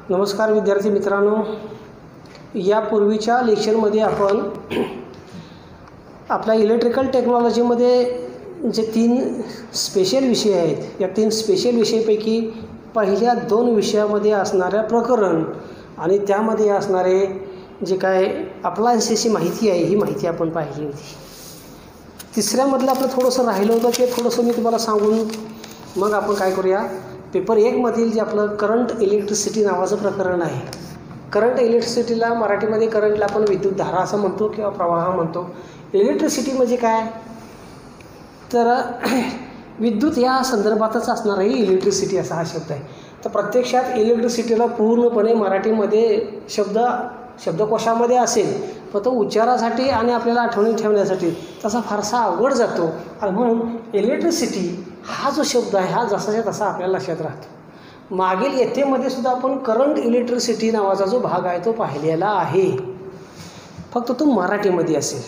नमस्कार विद्यार्थी मित्रांनो, यापूर्वीच्या लेक्चरमध्ये आपण आपल्या इलेक्ट्रिकल टेक्नॉलॉजीमध्ये जे 3 स्पेशल विषय आहेत, या 3 स्पेशल विषयापैकी पहिल्या 2 विषयामध्ये असणाऱ्या प्रकरण आणि त्यामध्ये असणारे जे काय अप्लायन्सेसची माहिती आहे, ही माहिती आपण पाहिली होती. तिसऱ्यामधलं आपलं थोडंसं राहिलं होतं, ते थोडंसं मी तुम्हाला सांगून मग आपण काय करूया. पेपर 1 मधील जे आपलं करंट इलेक्ट्रिसिटी नावाचं प्रकरण आहे. करंट इलेक्ट्रिसिटीला मराठीमध्ये करंटला आपण विद्युतधारा असं म्हणतो किंवा प्रवाह म्हणतो. इलेक्ट्रिसिटी म्हणजे काय, तर विद्युत या संदर्भातच असणारा ही इलेक्ट्रिसिटी असा हा शब्द आहे. तर प्रत्यक्षात इलेक्ट्रिसिटीला पूर्णपणे मराठीमध्ये शब्दकोशामध्ये असेल, पण तो उच्चारासाठी आणि आपल्याला आठवणीत ठेवण्यासाठी तसा फारसा अवघड जातो. आणि म्हणून इलेक्ट्रिसिटी हा जो शब्द आहे हा जसाच्या तसा आपल्याला लक्षात राहतो. मागील येथेमध्ये सुद्धा आपण करंट इलेक्ट्रिसिटी नावाचा जो भाग आहे तो पाहिलेला आहे, फक्त तो मराठीमध्ये असेल.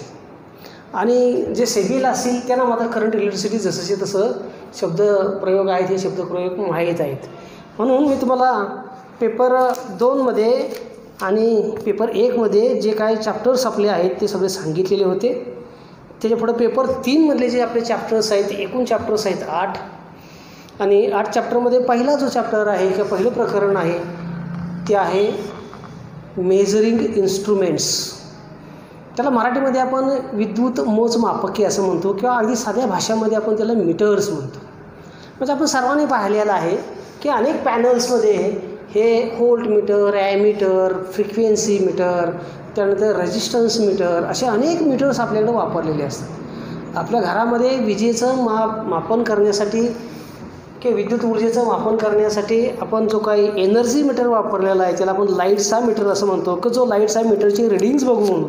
आणि जे सेबील असतील त्यांना मात्र करंट इलेक्ट्रिसिटी जसंचे तसं शब्दप्रयोग आहेत, हे शब्दप्रयोग माहीत आहेत. म्हणून मी तुम्हाला पेपर 2मध्ये आणि पेपर 1मध्ये जे काही चॅप्टर्स आपले आहेत ते सगळे सांगितलेले होते. त्याच्या पुढे पेपर 3मधले जे आपले चॅप्टर्स आहेत, एकूण चॅप्टर्स आहेत 8. आणि 8 चॅप्टरमध्ये पहिला जो चॅप्टर आहे किंवा पहिलं प्रकरण आहे ते आहे मेजरिंग इन्स्ट्रुमेंट्स. त्याला मराठीमध्ये आपण विद्युत मोजमापके असं म्हणतो किंवा अगदी साध्या भाषेमध्ये आपण त्याला मीटर्स म्हणतो. म्हणजे आपण सर्वांनी पाहिलेलं आहे की अनेक पॅनल्समध्ये हे volt meter, ammeter, frequency meter, त्यानंतर रेजिस्टन्स मीटर, असे अनेक मीटर्स आपल्याकडे वापरलेले असतात. आपल्या घरामध्ये विजेचं मापन करण्यासाठी किंवा विद्युत ऊर्जेचं मापन करण्यासाठी आपण जो काही एनर्जी मीटर वापरलेला आहे त्याला आपण लाईटचा मीटर असं म्हणतो, की जो लाईटचा मीटरची रिडिंग्स बघून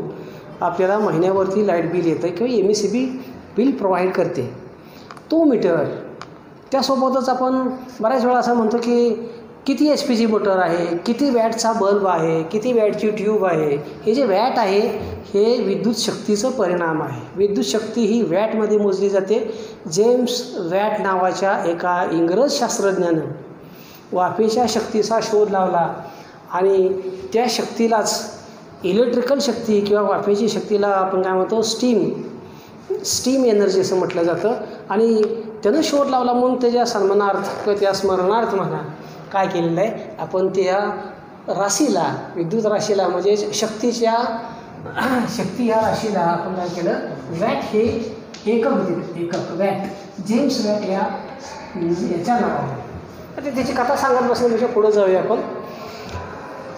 आपल्याला महिन्यावरती लाईट बिल येतं किंवा MSEB बिल प्रोव्हाइड करते, तो मीटर. त्यासोबतच आपण बऱ्याच वेळा असं म्हणतो की किती HPची मोटर आहे, किती वॅटचा बल्ब आहे, किती वॅटची ट्यूब आहे. हे जे वॅट आहे हे विद्युत शक्तीचं परिणाम आहे. विद्युत शक्ती ही वॅटमध्ये मोजली जाते. जेम्स वॅट नावाच्या एका इंग्रज शास्त्रज्ञानं वाफेच्या शक्तीचा शोध लावला आणि त्या शक्तीलाच इलेक्ट्रिकल शक्ती किंवा वाफेची शक्तीला आपण काय म्हणतो स्टीम एनर्जी असं म्हटलं जातं. आणि त्यानं शोध लावला म्हणून त्याच्या सन्मानार्थ किंवा त्या स्मरणार्थ म्हणा काय केलेलं आहे, आपण त्या राशीला, विद्युत राशीला म्हणजे शक्ती ह्या राशीला आपण काय केलं, वॅट हे एकक वॅट, जेम्स वॅट याच्या नावाने. तर त्याची कथा सांगत बसण्यापेक्षा पुढे जाऊया आपण.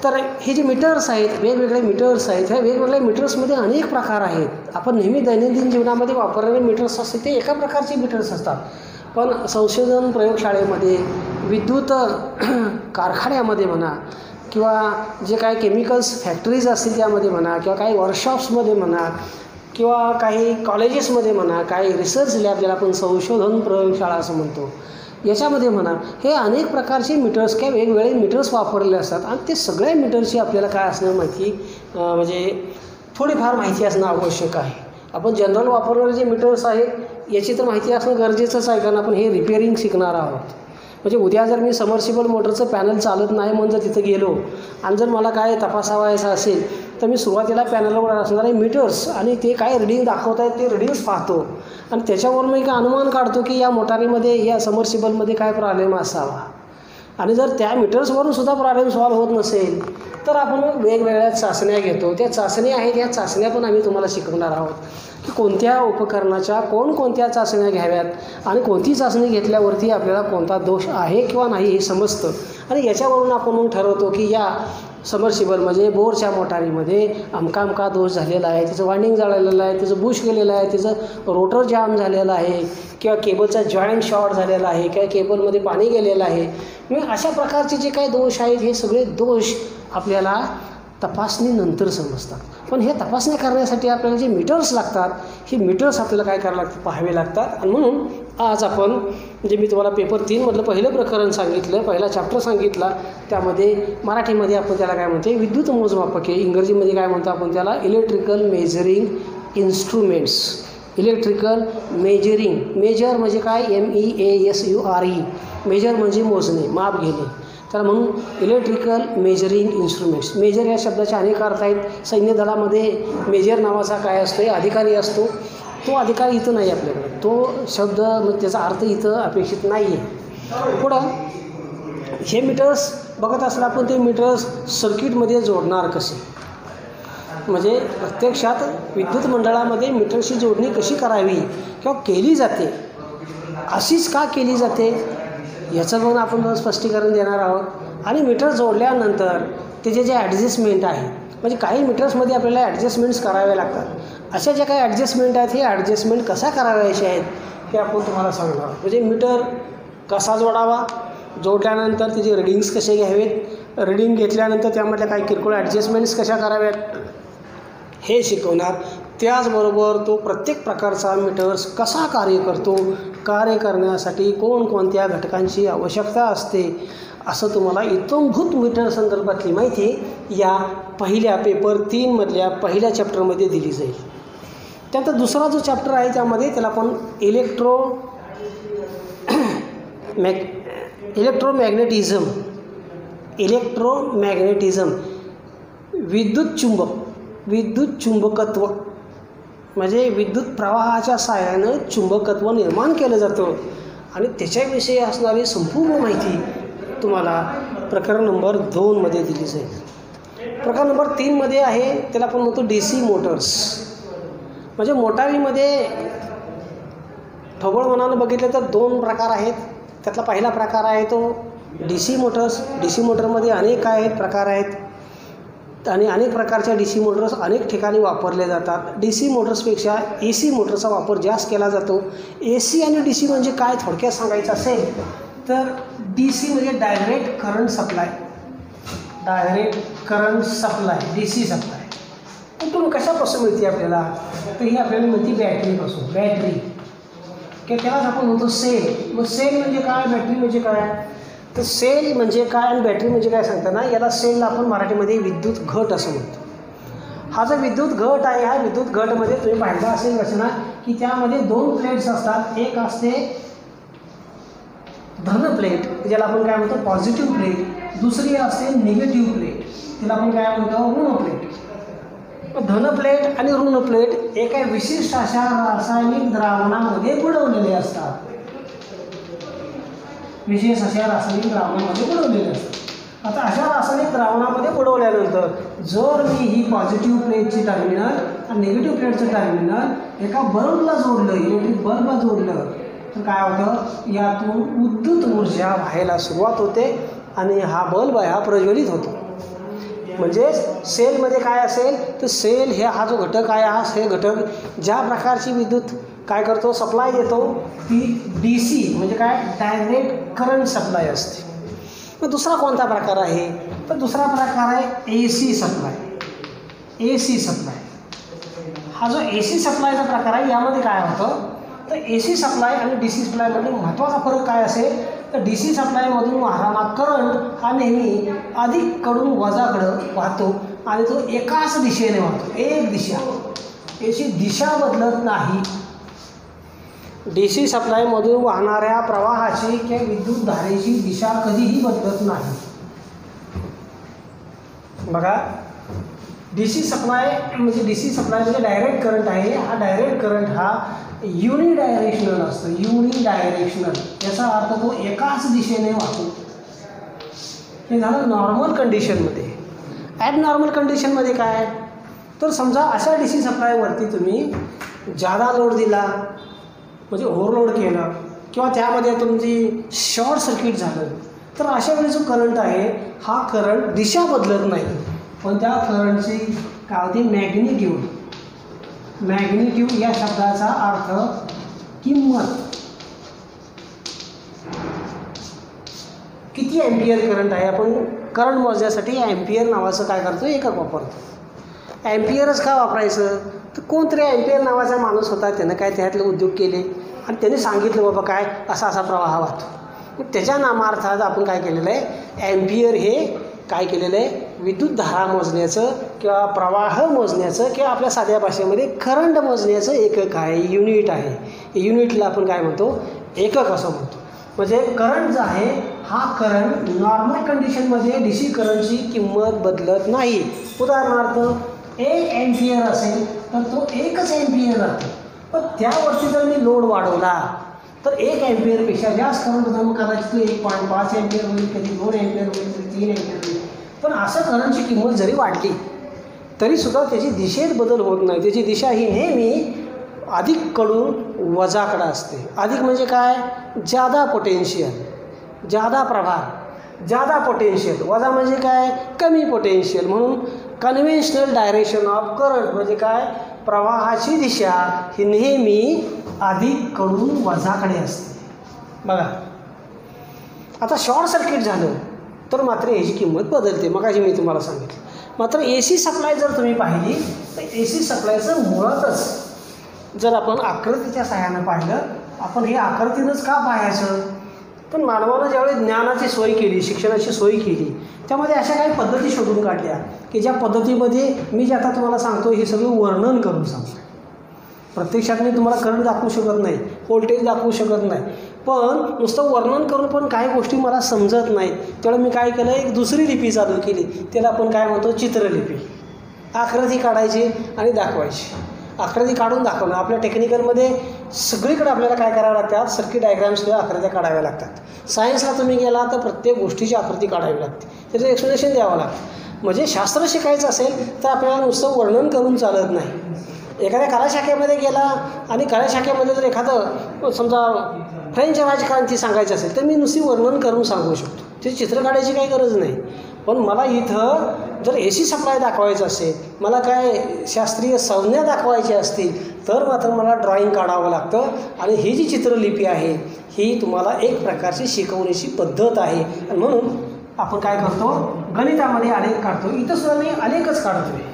तर हे जे मीटर्स आहेत, वेगवेगळे मीटर्स आहेत, ह्या वेगवेगळ्या मीटर्समध्ये अनेक प्रकार आहेत. आपण नेहमी दैनंदिन जीवनामध्ये वापरणारे मीटर्स असतात ते एका प्रकारचे मीटर्स असतात. पण संशोधन प्रयोगशाळेमध्ये, विद्युत कारखान्यामध्ये म्हणा किंवा जे काही केमिकल्स फॅक्टरीज असतील त्यामध्ये म्हणा किंवा काही वर्कशॉप्समध्ये म्हणा किंवा काही कॉलेजेसमध्ये म्हणा, काही रिसर्च लॅब ज्याला आपण संशोधन प्रयोगशाळा असं म्हणतो, याच्यामध्ये म्हणा, हे अनेक प्रकारचे मीटर्स किंवा वेगवेगळे मीटर्स वापरलेले असतात. आणि ते सगळ्या मीटर्सची आपल्याला काय असणं माहिती, म्हणजे थोडीफार माहिती असणं आवश्यक आहे. आपण जनरल वापरणारे जे मीटर्स आहेत याची तर माहिती असणं गरजेचंच आहे, कारण आपण हे रिपेअरिंग शिकणार आहोत. म्हणजे उद्या जर मी सबमर्सिबल मोटरचं पॅनल चालत नाही म्हणून जर तिथं गेलो आणि जर मला काय तपासावायचं असेल तर मी सुरुवातीला पॅनलवर असणारे मीटर्स आणि ते काय रिडिंग दाखवत आहेत ते रिडिंग्स पाहतो आणि त्याच्यावर मी काय अनुमान काढतो की या मोटारीमध्ये, या सबमर्सिबलमध्ये काय प्रॉब्लेम असावा. आणि जर त्या मीटर्सवरून सुद्धा प्रॉब्लेम सॉल्व्ह होत नसेल तर आपण मग वेगवेगळ्या चाचण्या घेतो. त्या चाचण्या आहेत, या चाचण्या पण आम्ही तुम्हाला शिकवणार आहोत की कोणत्या उपकरणाच्या कोणकोणत्या चाचण्या घ्याव्यात आणि कोणती चाचणी घेतल्यावरती आपल्याला कोणता दोष आहे किंवा नाही हे समजतं. आणि याच्यावरून आपण मग ठरवतो की या सबमर्सिबल म्हणजे बोरच्या मोटारीमध्ये अमका दोष झालेला आहे, त्याचं वाइंडिंग जळलेलं आहे, त्याचं बुश गेलेलं आहे, त्याचं रोटर जाम झालेलं आहे किंवा केबलचा जॉईंट शॉर्ट झालेला आहे किंवा केबलमध्ये पाणी गेलेलं आहे. मग अशा प्रकारचे जे काही दोष आहेत हे सगळे दोष आपल्याला तपासणीनंतर समजतात. पण हे तपासणी करण्यासाठी आपल्याला जे मीटर्स लागतात, हे मीटर्स आपल्याला काय करावं लागतं, पाहावे लागतात. आणि म्हणून आज आपण जे मी तुम्हाला पेपर 3मधलं पहिलं प्रकरण सांगितलं, पहिला चॅप्टर सांगितला, त्यामध्ये मराठीमध्ये आपण त्याला काय म्हणते, विद्युत मोजमापके, इंग्रजीमध्ये काय म्हणतो आपण त्याला electrical measuring instruments. Electrical measuring, measure म्हणजे काय, MEASURE, मेजर म्हणजे मोजणे, माप घेणे. त्याला म्हणून इलेक्ट्रिकल मेजरिंग इन्स्ट्रुमेंट्स. मेजर या शब्दाचे अनेक अर्थ आहेत. सैन्य दलामध्ये मेजर नावाचा काय असतो, अधिकारी असतो. तो अधिकारी इथं नाही आपल्याकडे, तो शब्द मग त्याचा अर्थ इथं अपेक्षित नाही आहे. पुढं हे मीटर्स बघत असला आपण ते मीटर्स सर्किटमध्ये जोडणार कसे, म्हणजे प्रत्यक्षात विद्युत मंडळामध्ये मीटरशी जोडणी कशी करावी किंवा केली जाते, अशीच का केली जाते याचं पण आपण स्पष्टीकरण देणार आहोत. आणि मीटर जोडल्यानंतर त्याचे जे ॲडजस्टमेंट आहे, म्हणजे काही मीटर्समध्ये आपल्याला ॲडजस्टमेंट्स करावे लागतात. अशा ज्या काही ॲडजस्टमेंट आहेत हे ॲडजस्टमेंट कसा करावायचे आहेत हे आपण तुम्हाला सांगणार आहोत. म्हणजे मीटर कसा जोडावा, जोडल्यानंतर त्याचे रिडिंग्स कसे घ्यावेत, रिडिंग घेतल्यानंतर त्यामधल्या काही किरकोळ ॲडजस्टमेंट्स कशा कराव्यात हे शिकवणार. त्याचबरोबर तो प्रत्येक प्रकारचा मीटर्स कसा कार्य करतो, कार्य करण्यासाठी कोणकोणत्या घटकांची आवश्यकता असते, असं तुम्हाला इत्थंभूत मीटर संदर्भातली माहिती या पहिल्या पेपर 3मधल्या पहिल्या चॅप्टरमध्ये दिली जाईल. त्यानंतर दुसरा जो चॅप्टर आहे त्यामध्ये त्याला आपण इलेक्ट्रोमॅग्नेटिझम विद्युत चुंबकत्व, म्हणजे विद्युत प्रवाहाच्या सहाय्यानं चुंबकत्व निर्माण केलं जातं आणि त्याच्याविषयी असणारी संपूर्ण माहिती तुम्हाला प्रकरण नंबर 2मध्ये दिली जाईल. प्रकरण नंबर 3मध्ये आहे त्याला आपण म्हणतो DC मोटर्स. म्हणजे मोटारीमध्ये ठोबळ मनानं बघितलं तर 2 प्रकार आहेत. त्यातला पहिला प्रकार आहे तो DC मोटर्स. DC मोटरमध्ये अनेक प्रकार आहेत आणि अनेक प्रकारच्या DC मोटर्स अनेक ठिकाणी वापरले जातात. DC मोटर्सपेक्षा AC मोटरचा वापर जास्त केला जातो. AC आणि DC म्हणजे काय थोडक्यात सांगायचं असेल तर DC म्हणजे direct current supply, DC supply. पण कशापासून मिळते आपल्याला, तर ही आपल्याला मिळते बॅटरीपासून. बॅटरी की त्यालाच आपण म्हणतो सेल. मग सेल म्हणजे काय, बॅटरी म्हणजे काय, तर सेल म्हणजे काय आणि बॅटरी म्हणजे काय सांगताना याला सेलला आपण मराठीमध्ये विद्युत घट असं म्हणतो. हा जो विद्युत घट आहे, ह्या विद्युत घटमध्ये तुम्ही पाहिलं असेल रचना की त्यामध्ये 2 प्लेट्स असतात. एक असते धन प्लेट, ज्याला आपण काय म्हणतो पॉझिटिव्ह प्लेट. दुसरी असते निगेटिव्ह प्लेट, तिला आपण काय म्हणतो ऋण प्लेट. धन प्लेट आणि ऋण प्लेट एका विशिष्ट अशा रासायनिक द्रावणामध्ये बुडवलेले असतात. आता अशा रासायनिक द्रावणामध्ये बुडवल्यानंतर जर मी ही पॉझिटिव्ह प्लेटची टर्मिनल आणि निगेटिव्ह प्लेटचं टर्मिनल एका बल्बला जोडलं, इलेक्ट्रिक बल्बला जोडलं, तर काय होतं, यातून विद्युत ऊर्जा व्हायला सुरुवात होते आणि हा बल्ब आहे हा प्रज्वलित होतो. म्हणजेच सेलमध्ये काय असेल तर सेल हा जो घटक आहे, हे घटक ज्या प्रकारची विद्युत काय करतो सप्लाय देतो ती DC म्हणजे काय डायरेक्ट करंट सप्लाय असते. मग दुसरा कोणता प्रकार आहे, तर दुसरा प्रकार आहे AC सप्लाय. हा जो AC सप्लायचा प्रकार आहे यामध्ये काय होतं, तर AC सप्लाय आणि DC सप्लायमध्ये महत्त्वाचा फरक काय असेल, तर DC सप्लायमधून वाहणारा करंट हा नेहमी अधिककडून वजाकडं वाहतो आणि तो एकाच दिशेने वाहतो, एक दिशा, याची दिशा बदलत नाही. DC सप्लायमधून वाहणाऱ्या प्रवाहाची किंवा विद्युत धारेची दिशा कधीही बदलत नाही. बघा DC सप्लाय म्हणजे डायरेक्ट करंट आहे. हा डायरेक्ट करंट हा युनिडायरेक्शनल असतो. युनिडायरेक्शनल याचा अर्थ तो एकाच दिशेने वाहतो. हे झालं नॉर्मल कंडिशनमध्ये. ॲबनॉर्मल कंडिशनमध्ये काय, तर समजा अशा DC सप्लायवरती तुम्ही जादा लोड दिला म्हणजे ओव्हरलोड केलं किंवा त्यामध्ये तुमची शॉर्ट सर्किट झालं, तर अशा वेळी जो करंट आहे हा करंट दिशा बदलत नाही, पण त्या करंटची काय होती मॅग्निट्यूड या शब्दाचा अर्थ किंमत. किती ॲम्पियर करंट आहे, आपण करंट मोजण्यासाठी ॲम्पियर नावाचं काय करतो एकक वापरतो. ॲम्पियरच का वापरायचं, तर कोणतरी ॲम्पियर नावाचा माणूस होता, त्यानं काय त्यातले उद्योग केले आणि त्याने सांगितलं बाबा काय असा प्रवाह वाहतो. मग त्याच्या नामार्थात आपण काय केलेलं आहे, ॲम्पियर हे काय केलेलं आहे विद्युत धारा मोजण्याचं किंवा प्रवाह मोजण्याचं किंवा आपल्या साध्या भाषेमध्ये करंट मोजण्याचं एकक आहे, युनिट आहे. युनिटला आपण काय म्हणतो एकक असं म्हणतो. म्हणजे करंट जो आहे हा करंट नॉर्मल कंडिशनमध्ये डी सी करंटची किंमत बदलत नाही. उदाहरणार्थ 1 एम्पियर असेल तर तो 1च एम्पियर राहतो. पण त्यावरती जर मी लोड वाढवला तर 1 एम्पियरपेक्षा जास्त करंट होता, मग कदाचित 1.5 एम्पियर होईल, कधी 2 एम्पियर होईल, कधी 3 एम्पियर होईल. पण असं करंटची किंमत जरी वाढली तरीसुद्धा त्याची दिशेत बदल होत नाही. त्याची दिशा ही नेहमी अधिककडून वजाकडे असते. अधिक म्हणजे काय? जादा पोटेन्शियल, जादा प्रभार, जादा पोटेन्शियल. वजा म्हणजे काय? कमी पोटेन्शियल. म्हणून कन्व्हेन्शनल डायरेक्शन ऑफ करंट म्हणजे काय? प्रवाहाची दिशा ही नेहमी अधिककडून वजाकडे असते. बघा, आता शॉर्ट सर्किट झालं तर मात्र याची किंमत बदलते. मगाशी मी तुम्हाला सांगितलं. मात्र ए सी सप्लाय जर तुम्ही पाहिली तर ए सी सप्लायचं मुळातच जर आपण आकृतीच्या सहाय्यानं पाहिलं, आपण हे आकृतीनंच का पाहायचं? पण मानवानं ज्यावेळी ज्ञानाची सोय केली, शिक्षणाची सोय केली, त्यामध्ये अशा काही पद्धती शोधून काढल्या की ज्या पद्धतीमध्ये मी जे आता तुम्हाला सांगतो हे सगळं वर्णन करून सांगतो. प्रत्यक्षात मी तुम्हाला करंट दाखवू शकत नाही, व्होल्टेज दाखवू शकत नाही, पण नुसतं वर्णन करून पण काही गोष्टी मला समजत नाहीत. त्यामुळे मी काय केलं, एक दुसरी लिपी चालू केली. त्याला आपण काय म्हणतो? चित्रलिपी. आकृती काढायची आणि दाखवायची. आकृती काढून दाखवणं आपल्या टेक्निकलमध्ये सगळीकडे आपल्याला काय करावं लागतात? सर्किट डायग्राम्सला आकृत्या काढाव्या लागतात. सायन्सला तुम्ही गेला तर प्रत्येक गोष्टीची आकृती काढावी लागते, त्याचं एक्सप्लेनेशन द्यावं लागतं. म्हणजे शास्त्र शिकायचं असेल तर आपल्याला नुसतं वर्णन करून चालत नाही. एखाद्या कलाशाखेमध्ये गेला आणि कलाशाखेमध्ये जर एखादं समजा फ्रेंच राजक्रांती सांगायची असेल तर मी नुसती वर्णन करून सांगू शकतो, त्याची चित्र काढायची काही गरज नाही. पण मला इथं जर ए सी सप्लाय दाखवायचं असेल, मला काय शास्त्रीय संज्ञा दाखवायची असतील तर मात्र मला ड्रॉईंग काढावं लागतं. आणि ही जी चित्रलिपी आहे ही तुम्हाला एक प्रकारची शिकवण्याची पद्धत आहे. आणि म्हणून आपण काय करतो? गणितामध्ये आलेख काढतो. इथं सुद्धा मी आलेखच काढतो आहे.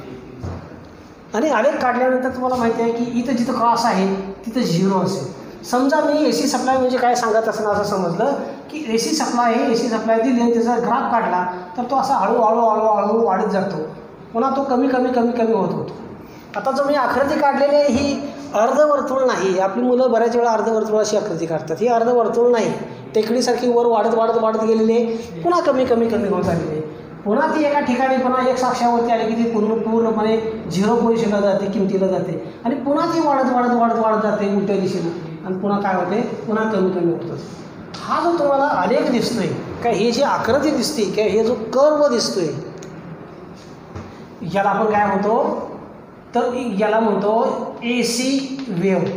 आणि आलेख काढल्यानंतर तुम्हाला माहिती आहे की इथं जिथं क्रॉस आहे तिथं 0 असेल. समजा मी ए सी सप्लाय म्हणजे काय सांगत असताना असं समजलं की ए सी सप्लाय हे ए सी सप्लाय दिली आणि त्याचा ग्राफ काढला तर तो असा हळूहळू वाढत जातो, पुन्हा तो कमी होत होतो. आता जो मी आकृती काढलेली आहे ही अर्धवर्तुळ नाही. आपली मुलं बऱ्याच वेळा अर्धवर्तुळाची आकृती काढतात. ही अर्धवर्तुळ नाही, टेकडीसारखी वर वाढत गेलेली आहे, पुन्हा कमी होत आलेली आहे. पुन्हा ती एका ठिकाणी पुन्हा एक साक्षावरती आली की ती पूर्णपणे 0 पोझिशनला जाते, किमतीला जाते, आणि पुन्हा ती वाढत जाते उलट्या दिशेने, आणि पुन्हा काय होते? पुन्हा कमी होतं. हा जो तुम्हाला आलेख दिसतोय काय, ही जी आकृती दिसते काय, हे जो कर्व दिसतोय याला आपण काय म्हणतो? तर याला म्हणतो ए सी वेव्ह.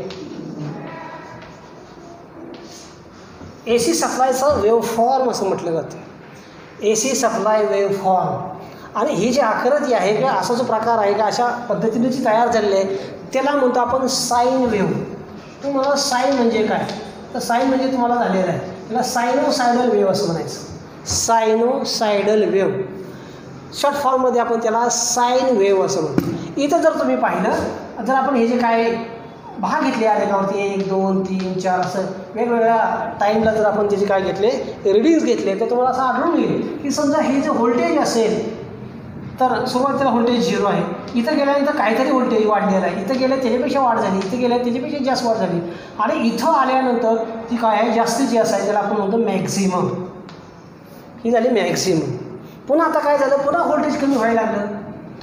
ए सी सप्लायचं वेव्ह फॉर्म असं म्हटलं जातं. ए सी सप्लाय वेव्ह फॉर्म. आणि ही जी आकृती आहे का, असा जो प्रकार आहे का, अशा पद्धतीने जी तयार झालेली आहे त्याला म्हणतो आपण साईन वेव्ह. तुम्हाला साईन म्हणजे काय? तर साईन म्हणजे तुम्हाला झालेलं आहे, त्याला सायनोसायडल वेव्ह असं म्हणायचं. सायनोसायडल वेव्ह शॉर्ट फॉर्ममध्ये आपण त्याला साईन वेव्ह असं म्हणतो. इथं जर तुम्ही पाहिलं, जर आपण हे जे काय भाग घेतले आलेखावरती 1, 2, 3, 4 असं वेगवेगळ्या टाईमला जर आपण त्याचे काय घेतले, रिडिंग्स घेतले, तर तुम्हाला असं आढळून येईल की समजा हे जे व्होल्टेज असेल तर सुरुवातीला व्होल्टेज 0 आहे. इथं गेल्यानंतर काहीतरी व्होल्टेज वाढलेलं आहे, इथं गेल्या त्याच्यापेक्षा वाढ झाली, इथं गेल्या त्याच्यापेक्षा जास्त वाढ झाली, आणि इथं आल्यानंतर ती काय आहे? जास्तीत जास्त आहे, ज्याला आपण म्हणतो मॅक्झिमम. ही झाली मॅक्झिमम. पुन्हा आता काय झालं? पुन्हा व्होल्टेज कमी व्हायला लागलं,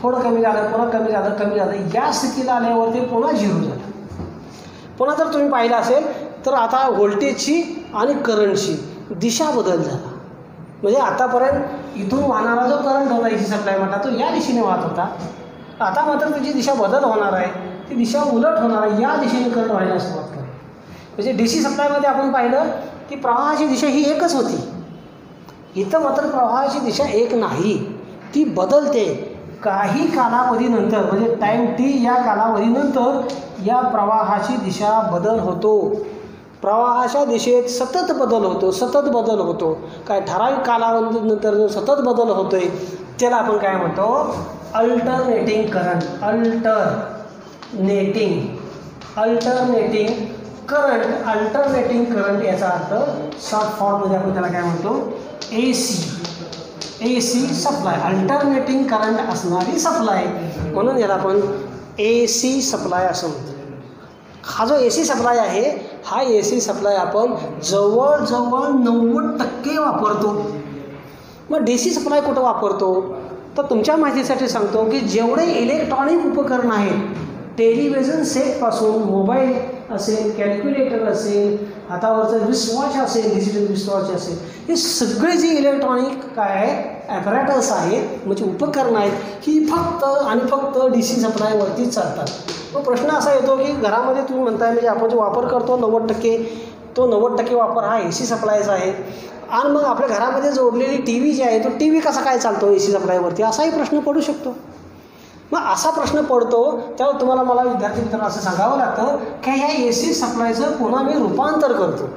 थोडं कमी झालं, पुन्हा कमी झालं. या स्थितीला आल्यावरती पुन्हा 0 झालं. पुन्हा जर तुम्ही पाहिलं असेल तर आता व्होल्टेजची आणि करंटची दिशा बदल झाला. म्हणजे आतापर्यंत इथून वाहणारा जो करंट होता ए सी सप्लाय म्हटला तो या दिशेने वाहत होता. आता मात्र त्याची दिशा बदल होणार आहे, ती दिशा उलट होणार आहे, या दिशेने करंट व्हायला सुरुवात करेल. म्हणजे डी सी सप्लायमध्ये आपण पाहिलं की प्रवाहाची दिशा ही एकच होती. इथं मात्र प्रवाहाची दिशा एक नाही, ती बदलते. काही कालावधीनंतर म्हणजे टाईम टी या कालावधीनंतर या प्रवाहाची दिशा बदल होतो. प्रवाहाच्या दिशेत सतत बदल होतो. काय ठराविक कालावधीनंतर जो सतत बदल होतोय त्याला आपण काय म्हणतो? Alternating current. अल्टरनेटिंग करंट याचा अर्थ शॉर्ट फॉर्ममध्ये आपण त्याला काय म्हणतो? ए सी सप्लाय. अल्टरनेटिंग करंट असणारी सप्लाय, म्हणून याला आपण ए सी सप्लाय असं म्हणतो. हा जो ए सी सप्लाय आहे हा ए सी सप्लाय आपण जवळजवळ 90% वापरतो. मग डी सी सप्लाय कुठं वापरतो? तर तुमच्या माहितीसाठी सांगतो की जेवढे इलेक्ट्रॉनिक उपकरण आहेत, टेलिव्हिजन सेटपासून मोबाईल असेल, कॅल्क्युलेटर असेल, हातावरचं रिस्टवॉच असेल, डिजिटल रिस्टवॉच असेल, हे सगळे जे इलेक्ट्रॉनिक काय आहे ॲपॅरेटस आहेत म्हणजे उपकरणं आहेत, ही फक्त आणि फक्त डी सी सप्लायवरतीच चालतात. मग प्रश्न असा येतो की घरामध्ये तुम्ही म्हणताय म्हणजे आपण जो वापर करतो 90%, तो 90% वापर हा ए सी सप्लायचा आहे. आणि मग आपल्या घरामध्ये जोडलेली टी व्ही जी आहे, तो टी व्ही कसा काय चालतो ए सी सप्लायवरती, असाही प्रश्न पडू शकतो. मग असा प्रश्न पडतो त्यावर तुम्हाला मला विद्यार्थी मित्रांनो असं सांगावं लागतं की ह्या ए सी सप्लायचं पुन्हा मी रूपांतर करतो.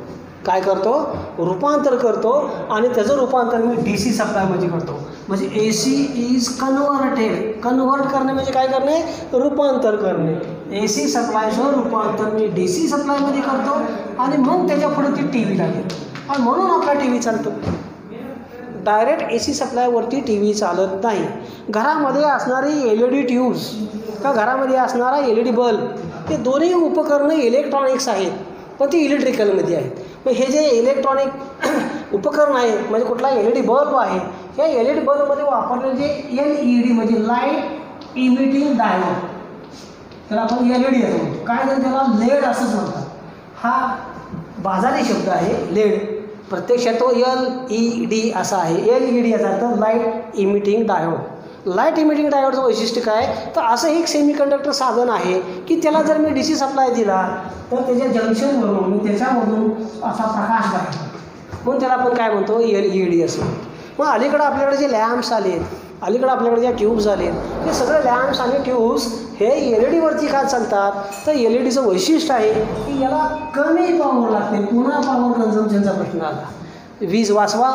काय करतो? रूपांतर करतो आणि त्याचं रूपांतर मी डी सी सप्लायमध्ये करतो. म्हणजे ए सी इज कन्व्हर्टेड. कन्व्हर्ट करणे म्हणजे काय करणे? रूपांतर करणे. ए सी सप्लायचं रूपांतर मी डी सी सप्लायमध्ये करतो आणि मग त्याच्या पुढे ती टी व्ही लागेल आणि म्हणून आपला टी व्ही चालतो. डायरेक्ट ए सी सप्लायवरती टी व्ही चालत नाही. घरामध्ये असणारी LED ट्यूब्स का घरामध्ये असणारा LED बल्ब, हे दोन्ही उपकरणं इलेक्ट्रॉनिक्स आहेत पण ती इलेक्ट्रिकलमध्ये आहेत. मग हे जे इलेक्ट्रॉनिक उपकरण आहे म्हणजे कुठला LED बल्ब आहे, या LED बल्बमध्ये वापरलेले जे LED म्हणजे लाईट इमिटिंग डायोड, त्याला आपण LED असं म्हणतो. काय तर त्याला लेड असंच म्हणतात. हा बाजारी शब्द आहे लेड, प्रत्यक्षात तो LED असा आहे. LED याचा अर्थ light emitting diode. Light emitting डायोडचं वैशिष्ट्य काय? तर असं एक सेमीकंडक्टर साधन आहे की त्याला जर मी डी सी सप्लाय दिला तर त्याच्या जंक्शनवरून त्याच्यामधून असा प्रकाश आहे, म्हणून त्याला आपण काय म्हणतो? LED असं. मग अलीकडं आपल्याकडे जे लॅम्प्स आलेत, अलीकडं आपल्याकडे ज्या ट्यूब्स आलेत, हे सगळे लॅम्प्स आणि ट्यूब्स हे LED का चालतात? तर LEDचं वैशिष्ट्य आहे की याला कमी पॉवर लागते. पुन्हा पॉवर कन्झम्पशनचा प्रश्न आला. वीज वाचवा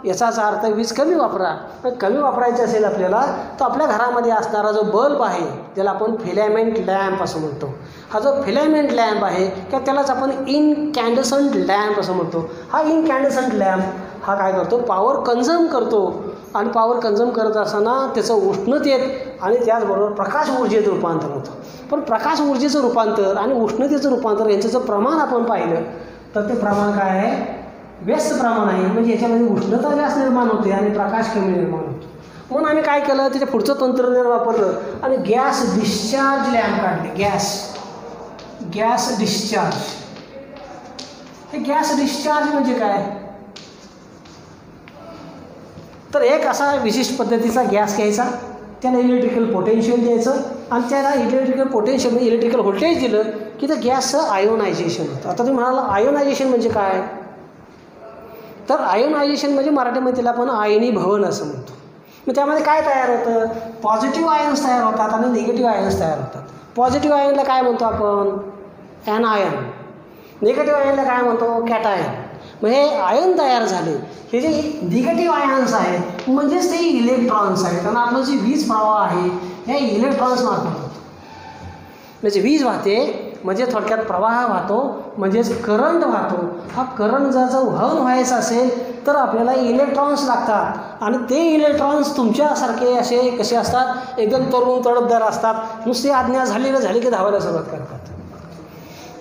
याचाच अर्थ वीज कमी वापरा. पण कमी वापरायची असेल आपल्याला तर आपल्या घरामध्ये असणारा जो बल्ब आहे ज्याला आपण फिलॅमेंट लॅम्प असं म्हणतो, हा जो फिलॅमेंट लॅम्प आहे किंवा त्यालाच आपण इनकॅन्डसंट लॅम्प असं म्हणतो, हा इनकॅन्डसंट लॅम्प हा काय करतो? पॉवर कन्झ्युम करतो. आणि पॉवर कन्झ्युम करत असताना त्याचं उष्णतेत आणि त्याचबरोबर प्रकाश ऊर्जेत रूपांतर होतं. पण प्रकाश ऊर्जेचं रूपांतर आणि उष्णतेचं रूपांतर यांचं जर प्रमाण आपण पाहिलं तर ते प्रमाण काय आहे? व्यस्त प्रमाण आहे. म्हणजे याच्यामध्ये उष्णता जास्त निर्माण होते आणि प्रकाश कमी निर्माण होतो. म्हणून आम्ही काय केलं? त्याच्या पुढचं तंत्रज्ञान वापरलं आणि गॅस डिस्चार्ज लॅम्प काढले. Gas discharge. हे गॅस डिस्चार्ज म्हणजे काय? तर एक असा विशिष्ट पद्धतीचा गॅस घ्यायचा, त्याला इलेक्ट्रिकल पोटेन्शियल द्यायचं आणि त्याला इलेक्ट्रिकल पोटेन्शियल म्हणजे इलेक्ट्रिकल व्होल्टेज दिलं की त्या गॅसचं आयोनायझेशन होतं. आता तुम्ही म्हणाला आयोनायझेशन म्हणजे काय? तर आयोनायझेशन म्हणजे मराठीमध्ये त्याला आपण आयनी भवन असं म्हणतो. मग त्यामध्ये काय तयार होतं? पॉझिटिव्ह आयन्स तयार होतात आणि निगेटिव्ह आयन्स तयार होतात. पॉझिटिव्ह आयनला काय म्हणतो आपण? ॲनायन. निगेटिव्ह आयनला काय म्हणतो? कॅटायन. मग हे आयन तयार झाले, हे जे निगेटिव्ह आयन्स आहेत म्हणजेच ते इलेक्ट्रॉन्स आहेत. आणि आपलं जे वीज प्रवाह आहे हे इलेक्ट्रॉन्स मार्फत होतो. म्हणजे वीज वाहते म्हणजे थोडक्यात प्रवाह वाहतो म्हणजेच करंट वाहतो. हा करंट जर वहन व्हायचा असेल तर आपल्याला इलेक्ट्रॉन्स लागतात आणि ते इलेक्ट्रॉन्स तुमच्यासारखे असे कसे असतात? एकदम तरुण तडफदार असतात. नुसती आज्ञा झाली की धावायला सुरुवात करतात.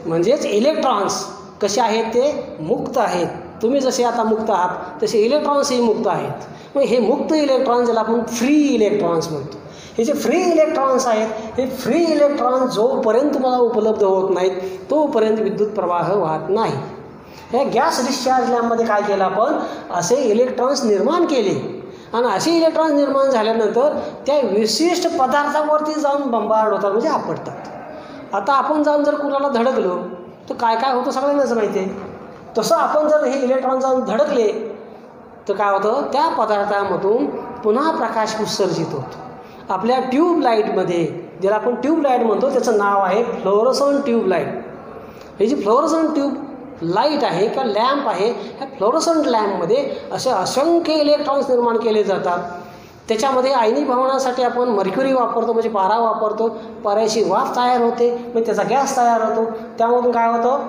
म्हणजेच इलेक्ट्रॉन्स कसे आहेत? ते मुक्त आहेत. तुम्ही जसे आता मुक्त आहात तसे इलेक्ट्रॉन्सही मुक्त आहेत. मग हे मुक्त इलेक्ट्रॉन्स ज्याला आपण फ्री इलेक्ट्रॉन्स म्हणतो, हे जे फ्री इलेक्ट्रॉन्स आहेत हे फ्री इलेक्ट्रॉन्स जोपर्यंत तुम्हाला उपलब्ध होत नाहीत तोपर्यंत विद्युत प्रवाह वाहत नाही. ह्या गॅस डिस्चार्ज लॅम्पमध्ये काय केलं आपण? असे इलेक्ट्रॉन्स निर्माण केले आणि असे इलेक्ट्रॉन्स निर्माण झाल्यानंतर त्या विशिष्ट पदार्थावरती जाऊन बंबार्ड होतात म्हणजे आपटतात. आता आपण जाऊन जर कुणाला धडकलो तर काय काय होतं सगळ्यांनाच माहिती आहे. तसं आपण जर हे इलेक्ट्रॉन जाऊन धडकले तर काय होतं? त्या पदार्थामधून पुन्हा प्रकाश उत्सर्जित होतो. आपल्या ट्यूबलाईटमध्ये ज्याला आपण ट्यूबलाईट म्हणतो त्याचं नाव आहे फ्लोरोसंट ट्यूबलाईट. हे जी फ्लोरोसंट ट्यूबलाईट आहे किंवा लॅम्प आहे, ह्या फ्लोरोसंट लॅम्पमध्ये असे असंख्य इलेक्ट्रॉन्स निर्माण केले जातात. त्याच्यामध्ये आयनी भवनासाठी आपण मर्क्युरी वापरतो म्हणजे पारा वापरतो. पाऱ्याची वाफ तयार होते म्हणजे त्याचा गॅस तयार होतो. त्यामधून काय होतं?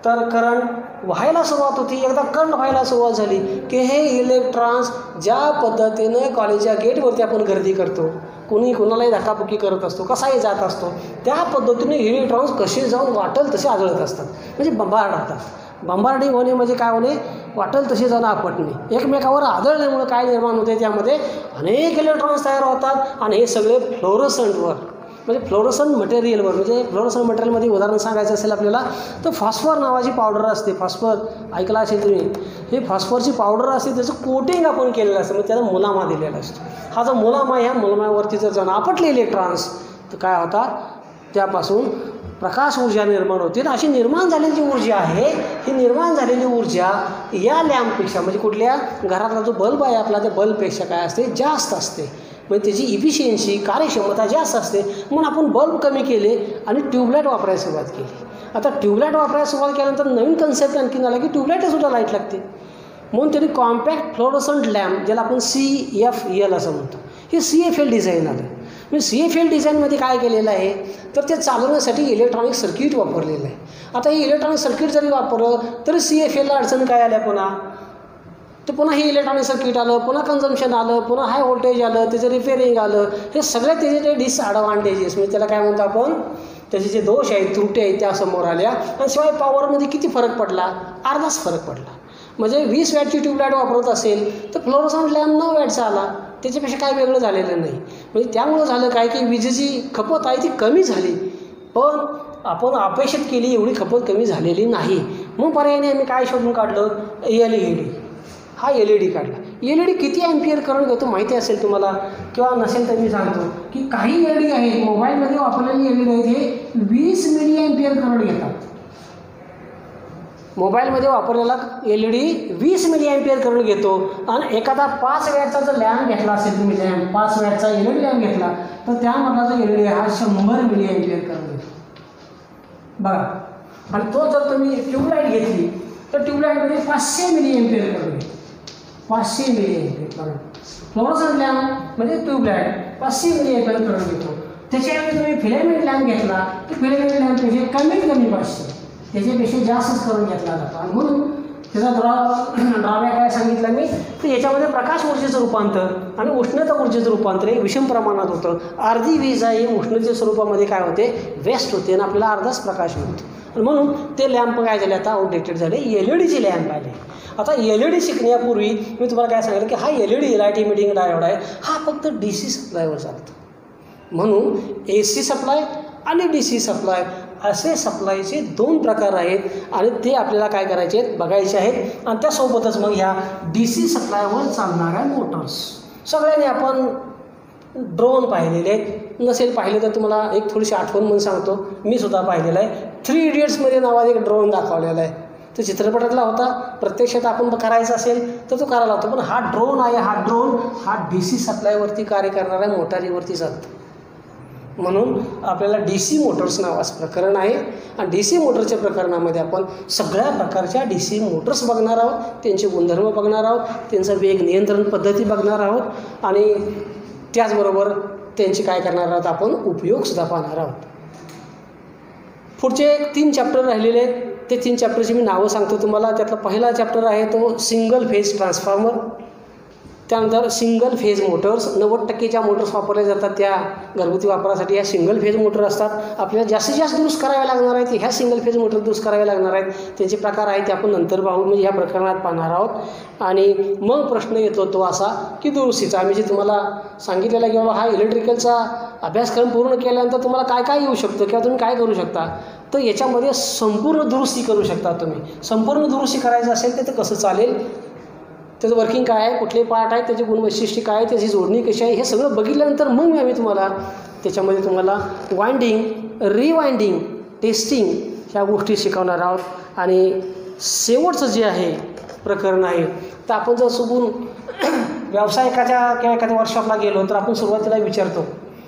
तर करंट व्हायला सुरुवात होती, एकदा करंट व्हायला सुरुवात झाली की हे इलेक्ट्रॉन्स ज्या पद्धतीनं कॉलेजच्या गेटवरती आपण गर्दी करतो, कोणी कोणालाही धक्काबुक्की करत असतो, कसाही जात असतो, त्या पद्धतीने इलेक्ट्रॉन्स कसे जाऊन वाटेल तसे आदळत असतात, म्हणजे बंबार्ड राहतात. बंबार्डिंग होणे म्हणजे काय होणे, वाटेल तसे जाणं आपटणे. एकमेकावर आदळल्यामुळे काय निर्माण होते, त्यामध्ये अनेक इलेक्ट्रॉन्स तयार होतात आणि हे सगळे फ्लोरोसंटवर म्हणजे फ्लोरोसंट मटेरियलवर, म्हणजे फ्लोरोसंट मटेरियलमध्ये उदाहरण सांगायचं असेल आपल्याला तर फॉस्फर नावाची पावडर असते. फॉस्फर ऐकला असेल तुम्ही, हे फॉस्फरची पावडर असते, त्याचं कोटिंग आपण केलेलं असतं, म्हणजे त्याला मुलामा दिलेला असतो. हा जो मुलामा, ह्या मुलामावरती जर जाऊन आपटले इलेक्ट्रॉन्स तर काय होतात, त्यापासून प्रकाश ऊर्जा निर्माण होते. अशी निर्माण झालेली जी ऊर्जा आहे, ही निर्माण झालेली ऊर्जा या लॅम्पपेक्षा म्हणजे कुठल्या घरातला जो बल्ब आहे आपला, त्या बल्बपेक्षा काय असते, जास्त असते. म्हणजे त्याची इफिशियन्सी, कार्यक्षमता जास्त असते. म्हणून आपण बल्ब कमी केले आणि ट्यूबलाईट वापरायला सुरुवात केली. आता ट्यूबलाईट वापरायला सुरुवात केल्यानंतर नवीन कन्सेप्ट आणखीन आला की ट्यूबलाईटसुद्धा लाईट लागते. म्हणून त्यांनी कॉम्पॅक्ट फ्लोरोसंट लॅम्प, ज्याला आपण CFL असं म्हणतो, हे CFL डिझाईन आलं. म्हणजे CFL डिझाईनमध्ये काय केलेलं आहे तर ते चालवण्यासाठी इलेक्ट्रॉनिक सर्किट वापरलेलं आहे. आता हे इलेक्ट्रॉनिक सर्किट जरी वापरलं तरी CFLला अडचण काय आल्या, पुन्हा हे इलेक्ट्रॉनिक सर्किट आलं, पुन्हा कन्झम्पशन आलं, पुन्हा हाय व्होल्टेज आलं, त्याचं रिपेअरिंग आलं, हे सगळे त्याचे जे डिसॲडव्हान्टेजेस म्हणजे त्याला काय म्हणतो आपण, त्याचे जे दोष आहेत, त्रुटी आहेत त्या समोर आल्या. आणि शिवाय पॉवरमध्ये किती फरक पडला, अर्धाच फरक पडला. म्हणजे 20 वॅटची ट्यूबलाईट वापरत असेल तर फ्लोरोसंट लॅम्प 9 वॅटचा आला, त्याच्यापेक्षा काय वेगळं झालेलं नाही. म्हणजे त्यामुळं झालं काय की विजेची खपत आहे ती कमी झाली, पण आपण अपेक्षित केली एवढी खपत कमी झालेली नाही. मग पर्यायाने आम्ही काय शोधून काढलं, LED. हा LED काढला. LED किती ॲम्पियर करंट घेतो माहिती असेल तुम्हाला, किंवा नसेल तर मी सांगतो की काही LED आहेत, मोबाईलमध्ये वापरलेली LED आहेत, हे 20 मिली ॲम्पियर करंट घेतात. मोबाईलमध्ये वापरलेला LED 20 मिली ॲम्पियर करंट घेतो. आणि एखादा 5 वॅटचा जर लॅम्प घेतला असेल तुम्ही, लॅम्प 5 वॅटचा LED लॅम्प घेतला तर त्यामधला जो LED हा 100 मिली ॲम्पियर करंट घेतो बघा. आणि तो जर तुम्ही ट्यूबलाईट घेतली तर ट्यूबलाईटमध्ये 500 मिली ॲम्पियर करंट घेतो, 500 milli ampere current. Fluorescent lamp म्हणजे ट्यूबलाईट 500 मिली ॲम्पियर करंट घेतो. त्याच्याऐवजी तुम्ही फिलामेंट लॅम्प घेतला तर फिलामेंट लॅम्पपेक्षा कमीत कमी 500, त्याच्यापेक्षा जास्तच करंट घेतला जातो. आणि म्हणून त्याचा ड्रॉबॅक काय सांगितलं मी, तर याच्यामध्ये प्रकाश ऊर्जेचं रूपांतर आणि उष्णता ऊर्जेचं रूपांतर हे विषम प्रमाणात होतं. अर्धी वीज आहे उष्णतेच्या स्वरूपामध्ये काय होते, वेस्ट होते आणि आपल्याला अर्धाच प्रकाश मिळतो. आणि म्हणून ते लॅम्प काय झाले, आता आउटडेटेड झाले, LEDचे लॅम्प आले. आता LED शिकण्यापूर्वी मी तुम्हाला काय सांगितलं की हा LED लाईट इमिटिंग डायोड आहे, हा फक्त DC सप्लायवर चालतो. म्हणून AC सप्लाय आणि DC सप्लाय असे सप्लायचे 2 प्रकार आहेत आणि ते आपल्याला काय करायचे आहेत, बघायचे आहेत. आणि त्यासोबतच मग ह्या DC सप्लायवर चालणाऱ्या मोटर्स, सगळ्यांनी आपण ड्रोन पाहिलेले आहेत, नसेल पाहिले तर तुम्हाला एक थोडीशी आठवण म्हणून सांगतो, मी सुद्धा पाहिलेला आहे. 3 इडियट्समध्ये नावाचा एक ड्रोन दाखवलेला आहे, तो चित्रपटातला होता, प्रत्यक्षात आपण करायचा असेल तर तो करायला होता. पण हा ड्रोन आहे, हा ड्रोन हा DC सप्लायवरती कार्य करणाऱ्या मोटारीवरती चालतो. म्हणून आपल्याला DC मोटर्स नावाचं प्रकरण आहे. आणि DC मोटरच्या प्रकरणामध्ये आपण सगळ्या प्रकारच्या DC मोटर्स बघणार आहोत, त्यांचे गुणधर्म बघणार आहोत, त्यांचं वेग नियंत्रण पद्धती बघणार आहोत आणि त्याचबरोबर त्यांचे काय करणार आहोत, आपण उपयोगसुद्धा पाहणार आहोत. पुढचे 3 चॅप्टर राहिलेले आहेत, ते 3 चॅप्टरची मी नावं सांगतो तुम्हाला. त्यातला पहिला चॅप्टर आहे तो सिंगल फेज ट्रान्सफॉर्मर, त्यानंतर सिंगल फेज मोटर्स. 90% ज्या मोटर्स वापरल्या जातात त्या घरगुती वापरासाठी ह्या सिंगल फेज मोटर असतात. आपल्याला जास्तीत जास्त दुरुस्त कराव्या लागणार आहेत ह्या सिंगल फेज मोटर दुरुस्त कराव्या लागणार आहेत. त्यांचे प्रकार आहेत ते आपण नंतर पाहू, म्हणजे ह्या प्रकरणात पाहणार आहोत. आणि मग प्रश्न येतो तो असा की दुरुस्तीचा, आम्ही जे तुम्हाला सांगितलेला की बाबा हा इलेक्ट्रिकलचा अभ्यासक्रम पूर्ण केल्यानंतर तुम्हाला काय काय येऊ शकतं किंवा तुम्ही काय करू शकता, तर याच्यामध्ये संपूर्ण दुरुस्ती करू शकता तुम्ही. संपूर्ण दुरुस्ती करायचं असेल तर ते कसं चालेल, त्याचं वर्किंग काय आहे, कुठले पार्ट आहेत, त्याची गुणवैशिष्ट्ये काय आहे, त्याची जोडणी कशी आहे, हे सगळं बघितल्यानंतर मग आम्ही तुम्हाला त्याच्यामध्ये तुम्हाला वाइंडिंग, रिवाइंडिंग, टेस्टिंग ह्या गोष्टी शिकवणार आहोत. आणि शेवटचं जे आहे प्रकरण आहे, तर आपण जर चुकून व्यावसायिकाच्या किंवा एखाद्या वर्कशॉपला गेलो तर आपण सुरुवातीला विचारतो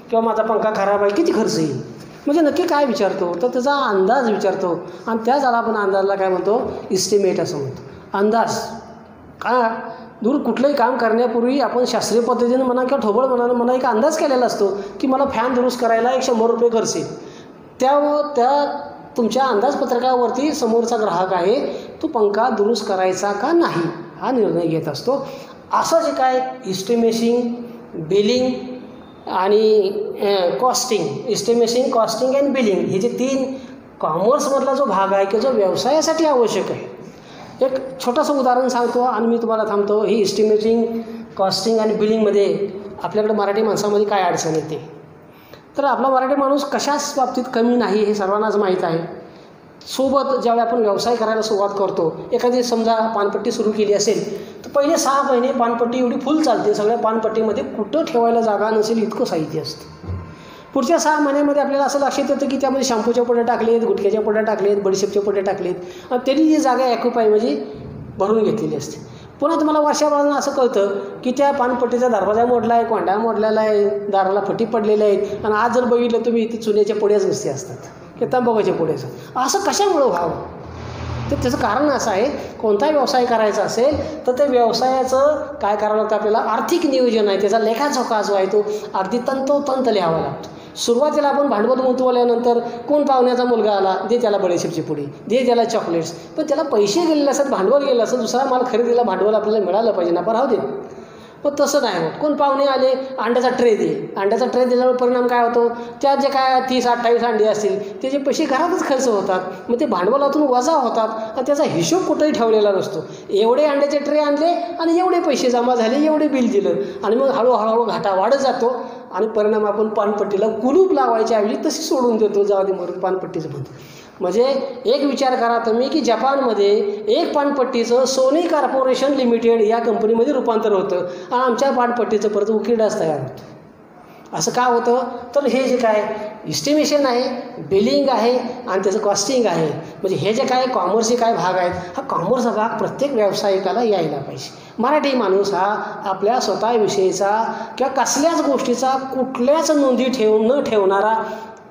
किंवा माझा पंखा खराब आहे, किती खर्च येईल, म्हणजे नक्की काय विचारतो, तर त्याचा अंदाज विचारतो. आणि त्याच आपण अंदाजला काय म्हणतो, इस्टिमेट असं म्हणतो, अंदाज. का दूर कुठलंही काम करण्यापूर्वी आपण शास्त्रीय पद्धतीने म्हणा किंवा ठोबळ म्हणा एक अंदाज केलेला असतो की मला फॅन दुरुस्त करायला 100 रुपये खर्च येईल. त्या तुमच्या अंदाजपत्रकावरती समोरचा ग्राहक आहे तो पंखा दुरुस्त करायचा का नाही हा निर्णय घेत असतो. असं जे काय इस्टिमेशन, बिलिंग आणि costing, estimation, costing and billing हे जे 3 कॉमर्समधला जो भाग आहे की जो व्यवसायासाठी आवश्यक आहे. एक छोटंसं उदाहरण सांगतो आणि मी तुम्हाला थांबतो. ही इस्टिमेटिंग, कॉस्टिंग आणि बिलिंगमध्ये आपल्याकडे मराठी माणसामध्ये काय अडचण येते. तर आपला मराठी माणूस कशाच बाबतीत कमी नाही हे सर्वांनाच माहीत आहे. सोबत ज्यावेळी आपण व्यवसाय करायला सुरुवात करतो, एखादी समजा पानपट्टी सुरू केली असेल तर पहिले 6 महिने पानपट्टी एवढी फुल चालते. सगळ्या पानपट्टीमध्ये कुठं ठेवायला जागा नसेल इतकं साहित्य असतं. पुढच्या 6 महिन्यामध्ये आपल्याला असं लक्षात येतं की त्यामध्ये शॅम्पूच्या पुड्या टाकलेत, गुटख्याच्या पुड्या टाकलेत, बडीशेपच्या पुड्या टाकलेत आणि त्यांनी जी जागा ॲक्युपाय म्हणजे भरून घेतलेली असते. पुन्हा तुम्हाला वर्षाभरानं असं कळतं की त्या पानपट्टीचा दरवाजा मोडला आहे, कोंडा मोडलेला आहे, दाराला फटी पडलेल्या आहेत आणि आज जर बघितलं तुम्ही इथे चुन्याच्या पुड्याच नुसते असतात की तंबाखूच्या पुड्याचं. असं कशामुळं व्हावं. तर त्याचं कारण असं आहे, कोणताही व्यवसाय करायचा असेल तर त्या व्यवसायाचं काय करावं लागतं आपल्याला, आर्थिक नियोजन आहे, त्याचा लेखाजोखा जो आहे तो अगदी तंतोतंत लिहावा लागतो. सुरुवातीला आपण भांडवल गुंतवल्यानंतर कोण पाहुण्याचा मुलगा आला, दे त्याला बडीशेपची पुडी, दे त्याला चॉकलेट्स, पण त्याला पैसे गेलेले असतात, भांडवल गेलं असतं, दुसरा माल खरेदीला भांडवल आपल्याला मिळालं पाहिजे ना, पण राहू दे. पण तसं नाही होत. कोण पाहुणे आले, अंड्याचा ट्रे दे, अंड्याचा ट्रे दिल्यामुळे परिणाम काय होतो, त्यात जे काय 30-28 अंडी असतील त्याचे पैसे घरातच खर्च होतात, मग ते भांडवलातून वजा होतात आणि त्याचा हिशोब कुठेही ठेवलेला नसतो. एवढे अंड्याचे ट्रे आणले आणि एवढे पैसे जमा झाले, एवढे बिल दिलं आणि मग हळूहळू घाटा वाढत जातो आणि परिणाम आपण पानपट्टीला कुलूप लावायच्या ऐवजी तशी सोडून देतो, जाऊ दे मरून पानपट्टीचं बंद. म्हणजे एक विचार करा तुम्ही की जपानमध्ये एक पानपट्टीचं सोनी कॉर्पोरेशन लिमिटेड या कंपनीमध्ये रूपांतर होतं आणि आमच्या पानपट्टीचं परत उकिरडाच तयार होतं. असं का होतं, तर हे जे काय इस्टिमेशन आहे, बिलिंग आहे आणि त्याचं कॉस्टिंग आहे, म्हणजे हे जे काय कॉमर्सचे काय भाग आहेत, हा कॉमर्सचा भाग प्रत्येक व्यावसायिकाला यायला पाहिजे. मराठी माणूस हा आपल्या स्वतःविषयीचा किंवा कसल्याच गोष्टीचा कुठल्याच नोंदी न ठेवणारा,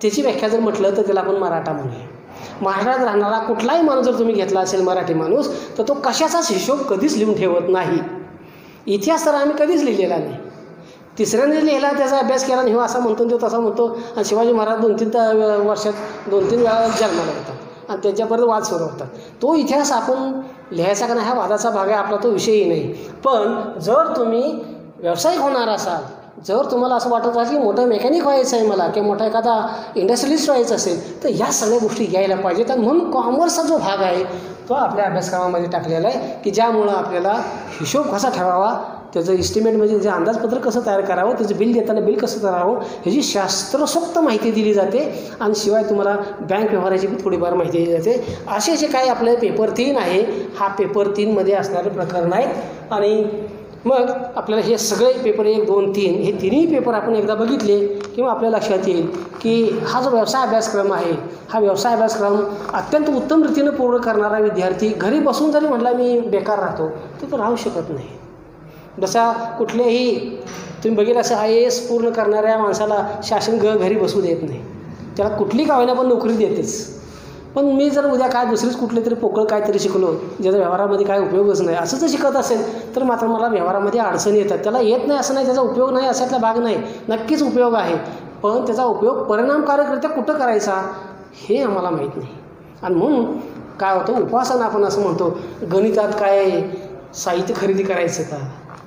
त्याची व्याख्या जर म्हटलं तर त्याला आपण मराठा म्हणूया. महाराष्ट्रात राहणारा कुठलाही माणूस जर तुम्ही घेतला असेल मराठी माणूस, तर तो कशाचाच हिशोब कधीच लिहून ठेवत नाही. इतिहास तर आम्ही कधीच लिहिलेला नाही. तिसऱ्याने लिहिला, त्याचा अभ्यास केला नाही, असं म्हणतो तो तसा म्हणतो आणि शिवाजी महाराज 2-3 वर्षात 2-3 वेळा जन्माला येतात आणि त्याच्यापर्यंत वाद सुरू होतात. तो इतिहास आपण लिहायचा का नाही हा वादाचा भाग आहे आपला, तो विषयही नाही. पण जर तुम्ही व्यावसायिक होणार असाल, जर तुम्हाला असं वाटत असेल की मोठं मेकॅनिक व्हायचं आहे मला किंवा मोठा एखादा इंडस्ट्रियलिस्ट व्हायचं असेल, तर या सगळ्या गोष्टी घ्यायला पाहिजेत. आणि म्हणून कॉमर्सचा जो भाग आहे तो आपल्या अभ्यासक्रमामध्ये टाकलेला आहे की ज्यामुळं आपल्याला हिशोब कसा ठेवावा, त्याचं इस्टिमेट म्हणजे जे अंदाजपत्र कसं तयार करावं, त्याचं बिल देताना बिल कसं करावं ह्याची शास्त्रशोक्त माहिती दिली जाते आणि शिवाय तुम्हाला बँक व्यवहाराची पण थोडीफार माहिती दिली जाते. असे जे काही आपले पेपर 3 आहे, हा पेपर 3मध्ये असणारे प्रकरण आहेत. आणि मग आपल्याला हे सगळे पेपर 1, 2, 3 हे तिन्ही पेपर आपण एकदा बघितले किंवा आपल्या लक्षात येईल की हा जो व्यवसाय अभ्यासक्रम आहे, हा व्यवसाय अभ्यासक्रम अत्यंत उत्तम रीतीनं पूर्ण करणारा विद्यार्थी घरी बसून जरी म्हटला मी बेकार राहतो तर तो राहू शकत नाही. जसा कुठल्याही तुम्ही बघितलं असं IAS पूर्ण करणाऱ्या माणसाला शासन घरी बसू देत नाही, त्याला कुठली का होईना पण नोकरी देतेच. पण मी जर उद्या काय दुसरीच कुठले तरी पोकळ काहीतरी शिकलो ज्याचा व्यवहारामध्ये काय उपयोगच नाही असं जर शिकत असेल तर मात्र मला व्यवहारामध्ये अडचणी येतात. त्याला येत नाही असं नाही, त्याचा उपयोग नाही अशातला भाग नाही, नक्कीच उपयोग आहे, पण त्याचा उपयोग परिणामकारकरित्या कुठं करायचा हे आम्हाला माहीत नाही. आणि म्हणून काय होतं, उपासना आपण असं म्हणतो, गणितात काय साहित्य खरेदी करायचं का,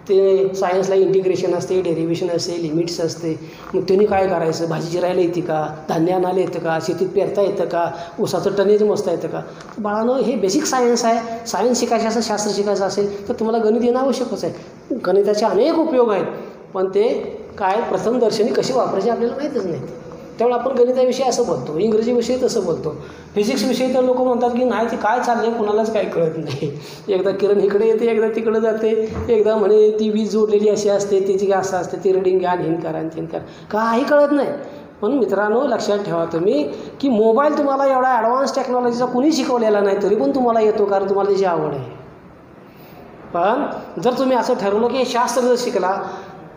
ते सायन्सला इंटिग्रेशन असते, डेरिव्हेशन असते, लिमिट्स असते, मग त्यांनी काय करायचं, भाजी चिरायला येते का, धान्य आणायला येतं का, शेतीत पेरता येतं का, ऊसाचं टनेज मोजता येतं का. बाळानं हे बेसिक सायन्स आहे. सायन्स शिकायचं असेल, शास्त्र शिकायचं असेल तर तुम्हाला गणित येणं आवश्यकच आहे. गणिताचे अनेक उपयोग आहेत, पण ते काय प्रथमदर्शनी कसे वापरायचे आपल्याला माहीतच नाही. त्यामुळे आपण गणिताविषयी असं बोलतो, इंग्रजीविषयी तसं बोलतो, फिजिक्सविषयी तर लोक म्हणतात की नाही ते काय चाललं आहे कुणालाच काही कळत नाही. एकदा किरण इकडे येते, एकदा तिकडे जाते, एकदा म्हणे ती वीज जोडलेली अशी असते, तिची असं असते, ती रिडिंग घ्या, हिन करा आणि तीन करा, काही कळत नाही. पण मित्रांनो लक्षात ठेवा तुम्ही की मोबाईल तुम्हाला एवढा ॲडव्हान्स टेक्नॉलॉजीचा कुणी शिकवलेला नाही, तरी पण तुम्हाला येतो कारण तुम्हाला त्याची आवड आहे. पण जर तुम्ही असं ठरवलं की हे शास्त्र जर शिकला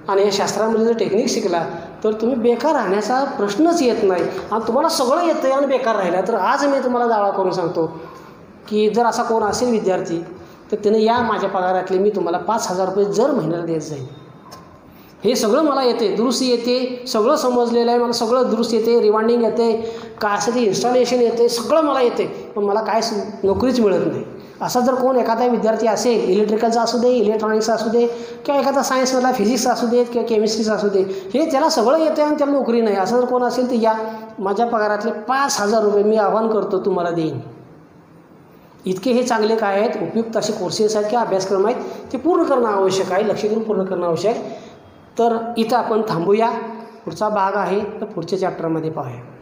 आणि या शास्त्रामध्ये जर टेक्निक शिकला तर तुम्ही बेकार राहण्याचा प्रश्नच येत नाही आणि तुम्हाला सगळं येतं आहे आणि बेकार राहिला. तर आज मी तुम्हाला दावा करून सांगतो की जर असा कोण असेल विद्यार्थी तर त्याने या माझ्या पगारातले मी तुम्हाला 5,000 रुपये जर महिन्याला देत जाईल. हे सगळं मला येते, दुरुस्ती येते, सगळं समजलेलं आहे, मला सगळं दुरुस्त येते, रिवाइंडिंग येते, काय असेल ते इन्स्टॉलेशन येते, सगळं मला येते, पण मला काय नोकरीच मिळत नाही. असा जर कोण एखादा विद्यार्थी असेल, इलेक्ट्रिकलचा असू दे, इलेक्ट्रॉनिक्सचा असू दे, किंवा एखादा सायन्समधला फिजिक्सचा असू देत किंवा केमिस्ट्रीचा असू दे, हे त्याला सगळं येतं आणि त्याला नोकरी नाही, असं जर कोण असेल तर या माझ्या पगारातले 5,000 रुपये मी आवाहन करतो तुम्हाला देईन. इतके हे चांगले काय आहेत, उपयुक्त असे कोर्सेस आहेत किंवा अभ्यासक्रम आहेत, ते पूर्ण करणं आवश्यक आहे, लक्ष देऊन पूर्ण करणं आवश्यक आहे. तर इथं आपण थांबूया. पुढचा भाग आहे तर पुढच्या चॅप्टरमध्ये पाहूया.